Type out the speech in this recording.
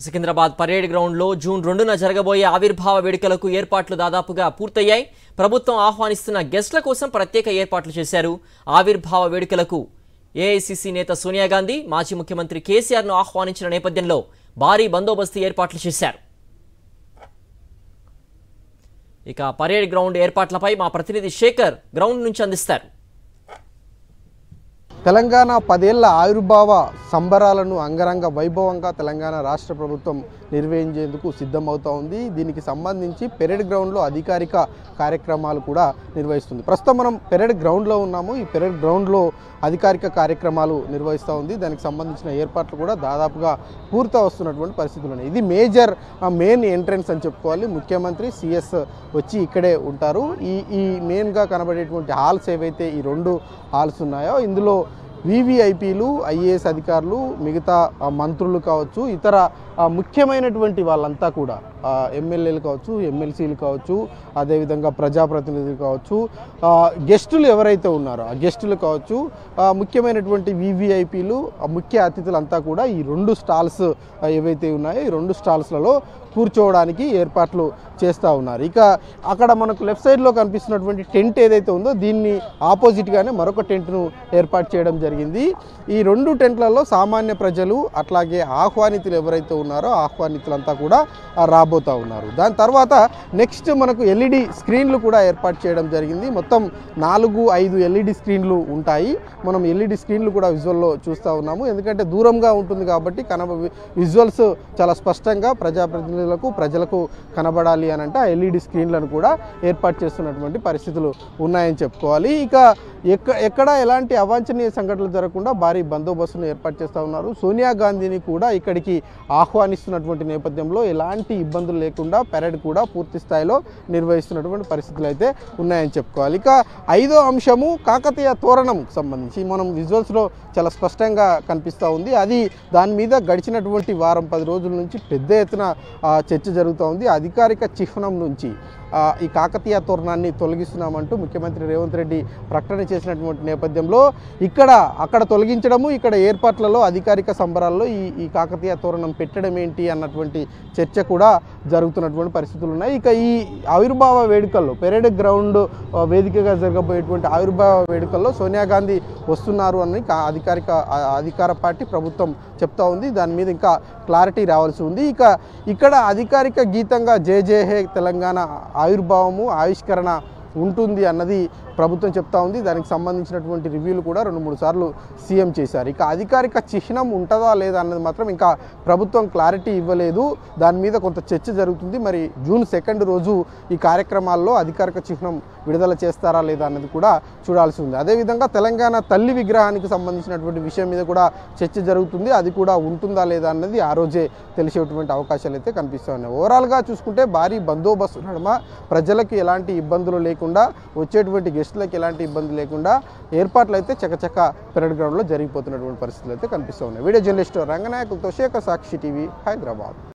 Secunderabad parade ground లో June 2న జరగబోయే ఆవిర్భావ వేడుకలకు ఏర్పాట్లు దాదాపుగా పూర్తయ్యాయి. ప్రభుత్వం ఆహ్వానిస్తున్న గెస్ట్ల కోసం ప్రత్యేక ఏర్పాట్లు చేశారు. ఆవిర్భావ వేడుకలకు ఏఐసీసీ నేత సోనియా గాంధీ, మాజీ ముఖ్యమంత్రి కేసీఆర్ ను ఆహ్వానించిన నేపథ్యంలో భారీ బందోబస్తు ఏర్పాట్లు చేశారు. ఇక పరేడ్ గ్రౌండ్ ఏర్పాట్లపై మా ప్రతినిధి శేఖర్ గ్రౌండ్ నుంచి అందిస్తారు. తెలంగాణ 10 ఏళ్ల ఆవిర్భావ సంబరాలను అంగరంగ వైభవంగా తెలంగాణ రాష్ట్ర ప్రభుత్వం నిర్వహించేందుకు సిద్ధమవుతా ఉంది. దీనికి సంబంధించి పెరేడ్ గ్రౌండ్లో అధికారిక కార్యక్రమాలు కూడా నిర్వహిస్తుంది. ప్రస్తుతం మనం పెరేడ్ గ్రౌండ్లో ఉన్నాము. ఈ పెరేడ్ గ్రౌండ్లో అధికారిక కార్యక్రమాలు నిర్వహిస్తూ ఉంది. దానికి సంబంధించిన ఏర్పాట్లు కూడా దాదాపుగా పూర్తి వస్తున్నటువంటి పరిస్థితులు ఉన్నాయి. ఇది మెయిన్ ఎంట్రన్స్ అని చెప్పుకోవాలి. ముఖ్యమంత్రి సిఎస్ వచ్చి ఇక్కడే ఉంటారు. ఈ మెయిన్గా కనబడేటువంటి హాల్స్ ఏవైతే ఈ 2 హాల్స్ ఉన్నాయో ఇందులో వివిఐపీలు, ఐఏఎస్ అధికారులు, మిగతా మంత్రులు కావచ్చు, ఇతర ముఖ్యమైనటువంటి వాళ్ళంతా కూడా ఎమ్మెల్యేలు కావచ్చు, ఎమ్మెల్సీలు కావచ్చు, అదేవిధంగా ప్రజాప్రతినిధులు కావచ్చు, గెస్టులు ఎవరైతే ఉన్నారో ఆ గెస్టులు కావచ్చు, ముఖ్యమైనటువంటి వివిఐపీలు, ముఖ్య అతిథులంతా కూడా ఈ 2 స్టాల్స్ ఏవైతే ఉన్నాయో ఈ 2 స్టాల్స్లలో కూర్చోవడానికి ఏర్పాట్లు చేస్తూ ఉన్నారు. ఇక అక్కడ మనకు లెఫ్ట్ సైడ్లో కనిపిస్తున్నటువంటి టెంట్ ఏదైతే ఉందో దీన్ని ఆపోజిట్గానే మరొక టెంట్ను ఏర్పాటు చేయడం జరిగింది. ఈ 2 టెంట్లలో సామాన్య ప్రజలు అట్లాగే ఆహ్వానితులు ఎవరైతే ఉన్నారో ఆహ్వానితులంతా కూడా రాబోతూ ఉన్నారు. దాని తర్వాత నెక్స్ట్ మనకు ఎల్ఈడి స్క్రీన్లు కూడా ఏర్పాటు చేయడం జరిగింది. మొత్తం 4-5 ఎల్ఈడి స్క్రీన్లు ఉంటాయి. మనం ఎల్ఈడి స్క్రీన్లు కూడా విజువల్లో చూస్తూ ఉన్నాము. ఎందుకంటే దూరంగా ఉంటుంది కాబట్టి విజువల్స్ చాలా స్పష్టంగా ప్రజాప్రతినిధులకు, ప్రజలకు కనబడాలి అని అంటే ఆ ఎల్ఈడి స్క్రీన్లను కూడా ఏర్పాటు చేస్తున్నటువంటి పరిస్థితులు ఉన్నాయని చెప్పుకోవాలి. ఇక ఎక్కడ ఎలాంటి అవాంఛనీయ సంఘటనలు జరగకుండా భారీ బందోబస్తును ఏర్పాటు చేస్తూ ఉన్నారు. సోనియా గాంధీని కూడా ఇక్కడికి ఆహ్వానిస్తున్నటువంటి నేపథ్యంలో ఎలాంటి ఇబ్బందులు లేకుండా పెరేడ్ కూడా పూర్తి స్థాయిలో నిర్వహిస్తున్నటువంటి పరిస్థితులు అయితే ఉన్నాయని చెప్పుకోవాలి. ఇక 5వ అంశము కాకతీయ తోరణంకు సంబంధించి మనం విజువల్స్లో చాలా స్పష్టంగా కనిపిస్తూ ఉంది. అది దాని మీద గడిచినటువంటి వారం 10 రోజుల నుంచి పెద్ద ఎత్తున చర్చ జరుగుతూ ఉంది. అధికారిక చిహ్నం నుంచి ఈ కాకతీయ తోరణాన్ని తొలగిస్తున్నామంటూ ముఖ్యమంత్రి రేవంత్ రెడ్డి ప్రకటన చేసినటువంటి నేపథ్యంలో అక్కడ తొలగించడము, ఇక్కడ ఏర్పాట్లలో అధికారిక సంబరాల్లో ఈ కాకతీయ తోరణం పెట్టడం ఏంటి అన్నటువంటి చర్చ కూడా జరుగుతున్నటువంటి పరిస్థితులు ఉన్నాయి. ఇక ఈ ఆవిర్భావ వేడుకల్లో పెరేడ్ గ్రౌండ్ వేదికగా జరగబోయేటువంటి ఆవిర్భావ వేడుకల్లో సోనియా గాంధీ వస్తున్నారు అని అధికార పార్టీ ప్రభుత్వం చెప్తా ఉంది. దాని మీద ఇంకా క్లారిటీ రావాల్సి ఉంది. ఇక్కడ అధికారిక గీతంగా జై జై హే తెలంగాణ ఆవిర్భావము, ఆవిష్కరణ ఉంటుంది అన్నది ప్రభుత్వం చెప్తా ఉంది. దానికి సంబంధించినటువంటి రివ్యూలు కూడా 2-3 సార్లు సీఎం చేశారు. ఇక అధికారిక చిహ్నం ఉంటుందా లేదా అన్నది మాత్రం ఇంకా ప్రభుత్వం క్లారిటీ ఇవ్వలేదు. దాని మీద కొంత చర్చ జరుగుతుంది. మరి జూన్ 2 రోజు ఈ కార్యక్రమాల్లో అధికారిక చిహ్నం విడుదల చేస్తారా లేదా అన్నది కూడా చూడాల్సి ఉంది. అదేవిధంగా తెలంగాణ తల్లి విగ్రహానికి సంబంధించినటువంటి విషయం మీద కూడా చర్చ జరుగుతుంది. అది కూడా ఉంటుందా లేదా అన్నది ఆ రోజే తెలిసేటువంటి అవకాశాలు అయితే కనిపిస్తూ ఉన్నాయి. ఓవరాల్గా చూసుకుంటే భారీ బందోబస్తు నడుమ ప్రజలకు ఎలాంటి ఇబ్బందులు లేకుండా, వచ్చేటువంటి గెస్టులకు ఎలాంటి ఇబ్బంది లేకుండా ఏర్పాట్లు అయితే చకచక పెరేడ్ గ్రౌండ్లో జరిగిపోతున్నటువంటి పరిస్థితులు అయితే కనిపిస్తూ ఉన్నాయి. వీడియో జర్నలిస్ట్ రంగనాయకులతో శేఖర్, సాక్షి టీవీ, హైదరాబాద్.